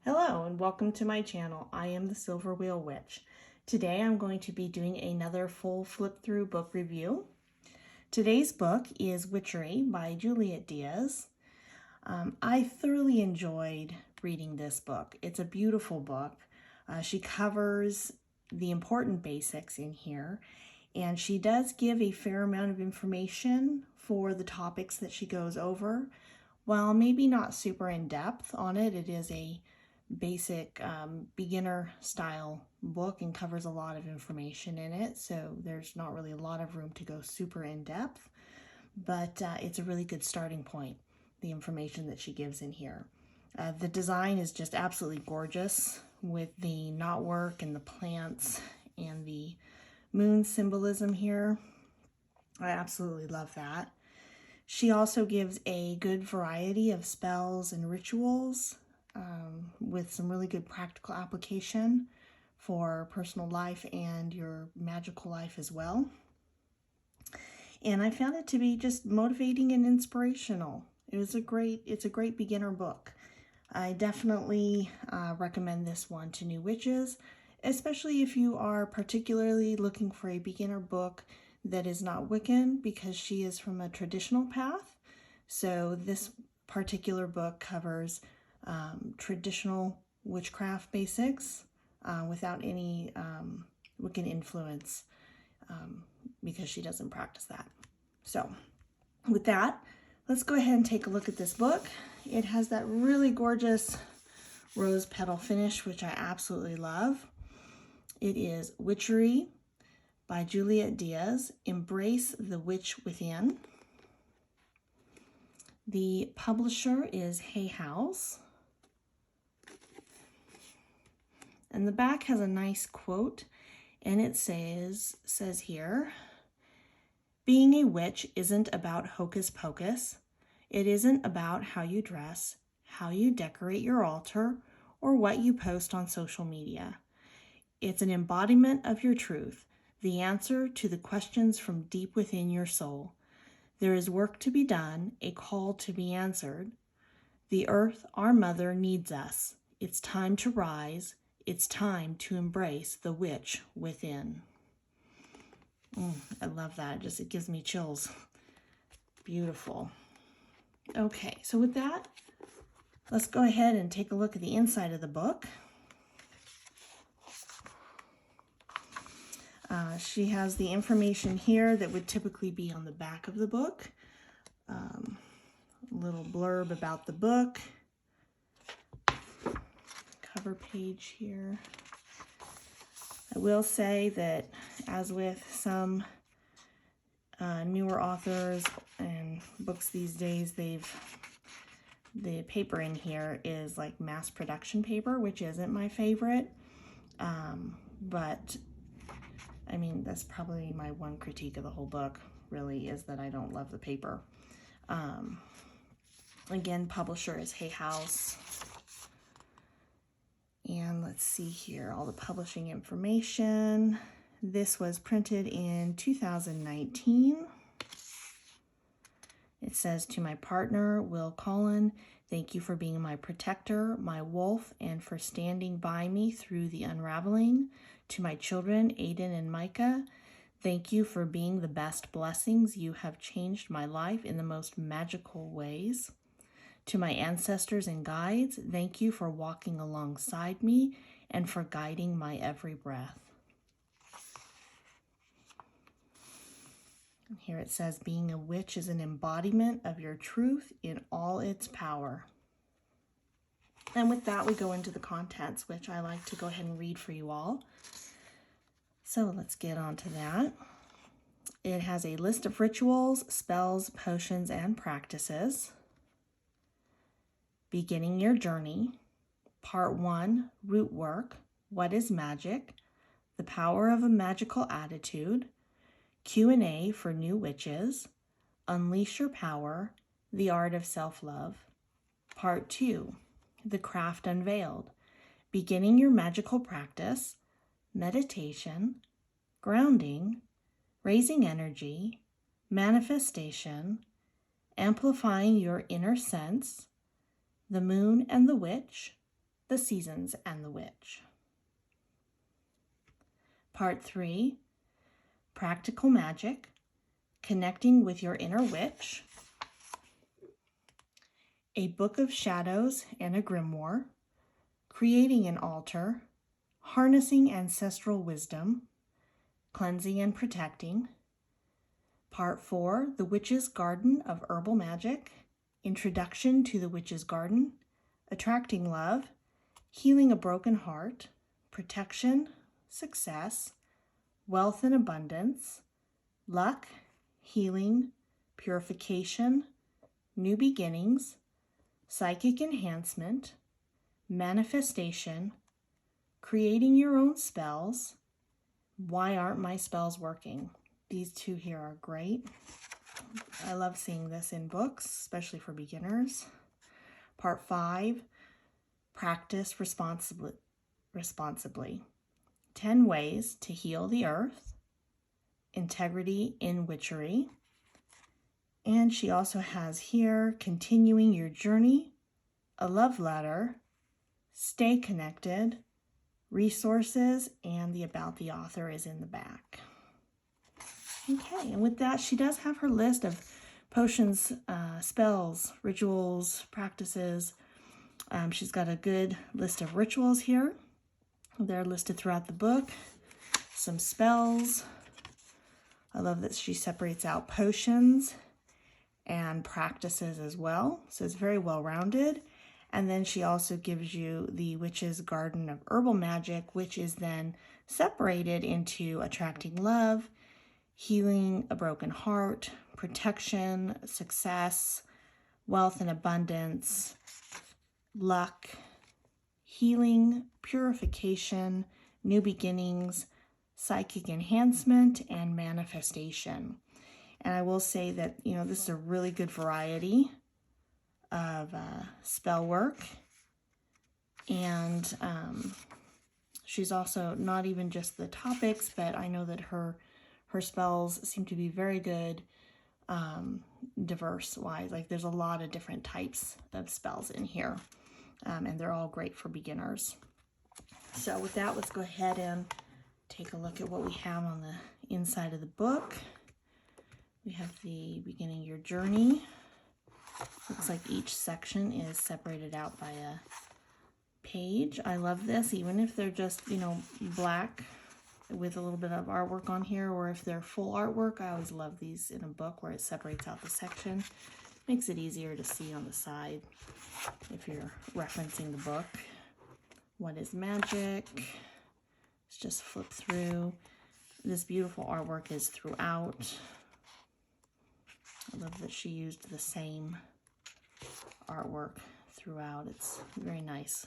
Hello and welcome to my channel. I am the Silver Wheel Witch. Today I'm going to be doing another full flip through book review. Today's book is Witchery by Juliet Diaz. I thoroughly enjoyed reading this book. It's a beautiful book. She covers the important basics in here, and she does give a fair amount of information for the topics that she goes over. While maybe not super in depth on it, it is a basic beginner style book and covers a lot of information in it, so there's not really a lot of room to go super in depth, but it's a really good starting point, the information that she gives in here. The design is just absolutely gorgeous with the knotwork and the plants and the moon symbolism here. I absolutely love that. She also gives a good variety of spells and rituals with some really good practical application for personal life and your magical life as well. And I found it to be just motivating and inspirational. It's a great beginner book. I definitely recommend this one to new witches, especially if you are particularly looking for a beginner book that is not Wiccan, because she is from a traditional path. So this particular book covers traditional witchcraft basics without any Wiccan influence, because she doesn't practice that. So with that, let's go ahead and take a look at this book. It has that really gorgeous rose petal finish, which I absolutely love. It is Witchery by Juliet Diaz. Embrace the Witch Within. The publisher is Hay House. And the back has a nice quote, and it says here, being a witch isn't about hocus pocus. It isn't about how you dress, how you decorate your altar, or what you post on social media. It's an embodiment of your truth, the answer to the questions from deep within your soul. There is work to be done, a call to be answered. The earth, our mother, needs us. It's time to rise. It's time to embrace the witch within. I love that. It gives me chills. Beautiful. Okay, so with that, let's go ahead and take a look at the inside of the book. She has the information here that would typically be on the back of the book. A little blurb about the book. Cover page here. I will say that, as with some newer authors and books these days, the paper in here is like mass production paper, which isn't my favorite. But I mean, that's probably my one critique of the whole book, really, is that I don't love the paper. Again, publisher is Hay House. And let's see here, all the publishing information. This was printed in 2019. It says, to my partner, Will Collin, thank you for being my protector, my wolf, and for standing by me through the unraveling. To my children, Aiden and Micah, thank you for being the best blessings. You have changed my life in the most magical ways. To my ancestors and guides, thank you for walking alongside me and for guiding my every breath. And here it says, being a witch is an embodiment of your truth in all its power. And with that, we go into the contents, which I like to go ahead and read for you all. So let's get on to that. It has a list of rituals, spells, potions, and practices. Beginning your journey. Part 1, root work. What is magic? The power of a magical attitude. Q&A for new witches. Unleash your power. The art of self-love. Part 2, the craft unveiled. Beginning your magical practice. Meditation. Grounding. Raising energy. Manifestation. Amplifying your inner sense. The moon and the witch, the Seasons, and the Witch. Part 3, Practical Magic, Connecting with Your Inner Witch, A Book of Shadows and a Grimoire, Creating an Altar, Harnessing Ancestral Wisdom, Cleansing and Protecting. Part 4, The Witch's Garden of Herbal Magic, Introduction to the Witch's Garden, Attracting Love, Healing a Broken Heart, Protection, Success, Wealth and Abundance, Luck, Healing, Purification, New Beginnings, Psychic Enhancement, Manifestation, Creating Your Own Spells, Why Aren't My Spells Working? These two here are great. I love seeing this in books, especially for beginners. Part 5, Practice Responsibly. 10 Ways to Heal the Earth, Integrity in Witchery. And she also has here, Continuing Your Journey, a Love Letter, Stay Connected, Resources, and the About the Author is in the back. Okay, and with that, she does have her list of potions, spells, rituals, practices. She's got a good list of rituals here. They're listed throughout the book. Some spells. I love that she separates out potions and practices as well. So it's very well-rounded. And then she also gives you the Witch's Garden of Herbal Magic, which is then separated into Attracting Love, Healing a Broken Heart, Protection, Success, Wealth and Abundance, Luck, Healing, Purification, New Beginnings, Psychic Enhancement, and Manifestation. And I will say that, this is a really good variety of spell work. And she's also not even just the topics, but I know that her spells seem to be very good diverse-wise. Like there's a lot of different types of spells in here, and they're all great for beginners. So with that, let's go ahead and take a look at what we have on the inside of the book. We have the Beginning Your Journey. Looks like each section is separated out by a page. I love this, even if they're just, black with a little bit of artwork on here, or if they're full artwork. I always love these in a book where it separates out the section. Makes it easier to see on the side if you're referencing the book. What is magic? Let's just flip through. This beautiful artwork is throughout. I love that she used the same artwork throughout. It's very nice,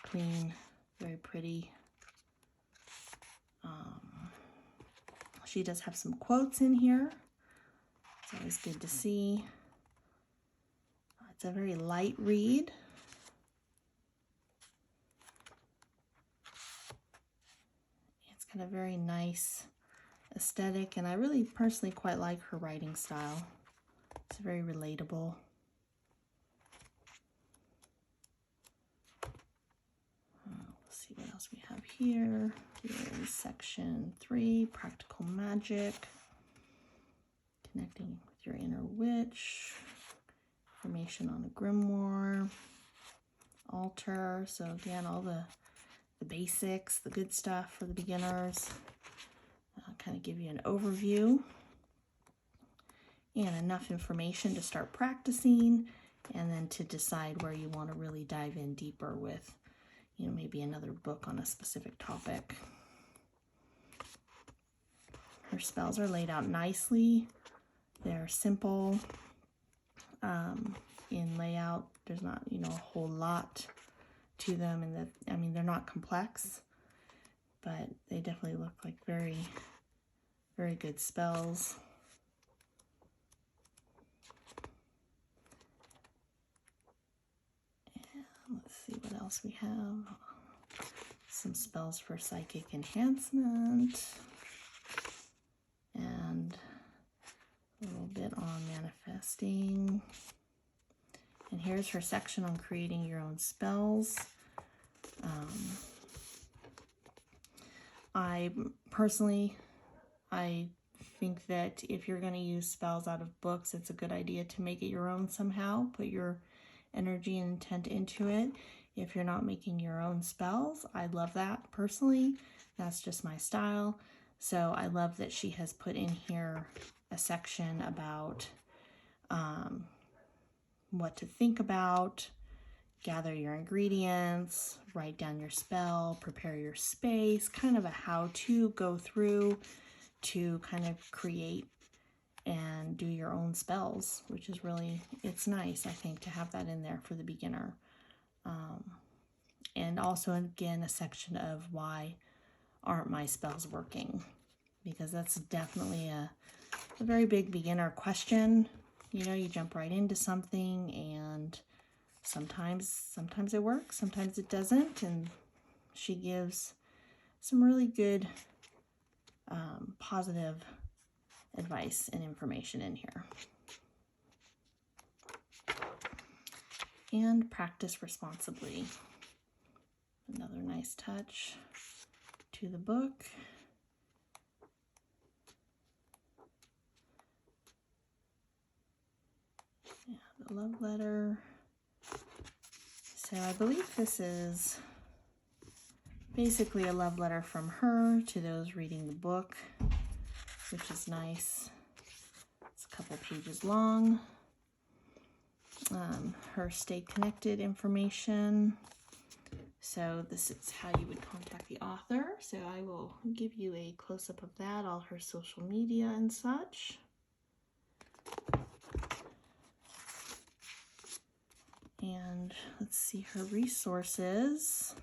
clean, very pretty. She does have some quotes in here. It's always good to see. It's a very light read. It's got a very nice aesthetic, and I really personally quite like her writing style. It's very relatable. Let's see what else we have here. Here's section 3, Practical Magic, Connecting with Your Inner Witch, information on a grimoire, altar. So again, all the basics, the good stuff for the beginners. Kind of give you an overview and enough information to start practicing, and then to decide where you want to really dive in deeper with, maybe another book on a specific topic. Her spells are laid out nicely. They're simple in layout. There's not, a whole lot to them, and they're not complex, but they definitely look like very, very good spells. Let's see what else we have. Some spells for psychic enhancement, and a little bit on manifesting. And here's her section on creating your own spells. I think that if you're going to use spells out of books, it's a good idea to make it your own somehow. Put your energy and intent into it. If you're not making your own spells, I love that personally. That's just my style. So I love that she has put in here a section about what to think about, gather your ingredients, write down your spell, prepare your space, kind of a how-to go through to kind of create and do your own spells, which is really, it's nice, I think, to have that in there for the beginner. And also, again, a section of why aren't my spells working? Because that's definitely a very big beginner question. You know, you jump right into something and sometimes it works, sometimes it doesn't, and she gives some really good positive advice and information in here. And practice responsibly. Another nice touch to the book. Yeah, the love letter. So I believe this is basically a love letter from her to those reading the book, which is nice. It's a couple pages long. Her stay connected information. So this is how you would contact the author. So I will give you a close-up of that, all her social media and such. And let's see her resources.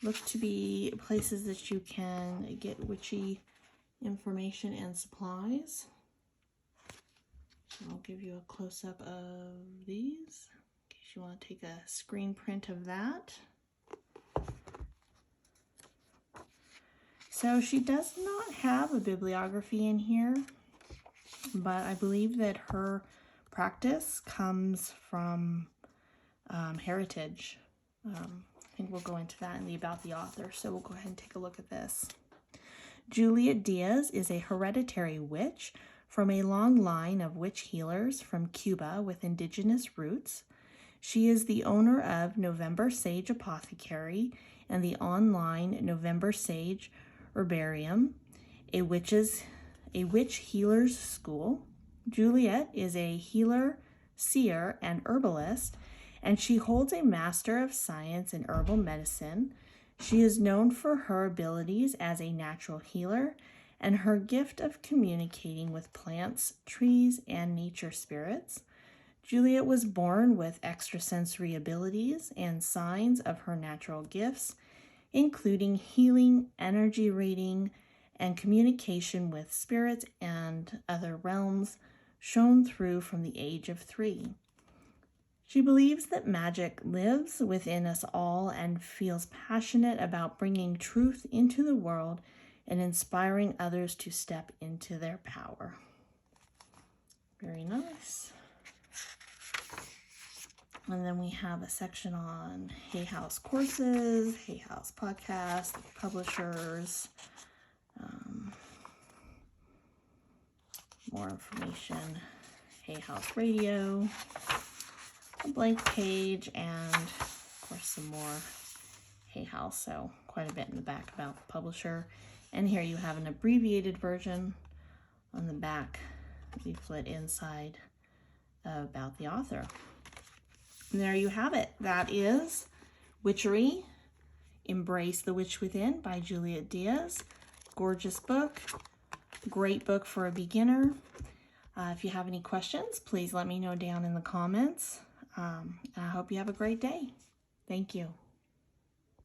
Look to be places that you can get witchy information and supplies. I'll give you a close-up of these in case you want to take a screen print of that. So she does not have a bibliography in here, but I believe that her practice comes from heritage. I think we'll go into that in the about the author, so we'll go ahead and take a look at this. Juliet Diaz is a hereditary witch from a long line of witch healers from Cuba with indigenous roots. She is the owner of November Sage Apothecary and the online November Sage Herbarium, a witch healer's school. Juliet is a healer, seer, and herbalist, and she holds a Master of Science in Herbal Medicine. She is known for her abilities as a natural healer and her gift of communicating with plants, trees, and nature spirits. Juliet was born with extrasensory abilities and signs of her natural gifts, including healing, energy reading, and communication with spirits and other realms, shown through from the age of 3. She believes that magic lives within us all and feels passionate about bringing truth into the world and inspiring others to step into their power. Very nice. And then we have a section on Hay House courses, Hay House podcast, publishers, more information, Hay House radio, a blank page, and of course some more Hay House, so quite a bit in the back about the publisher. And here you have an abbreviated version on the back leaflet inside about the author. And there you have it. That is Witchery, Embrace the Witch Within by Juliet Diaz. Gorgeous book. Great book for a beginner. If you have any questions, please let me know down in the comments. I hope you have a great day. Thank you.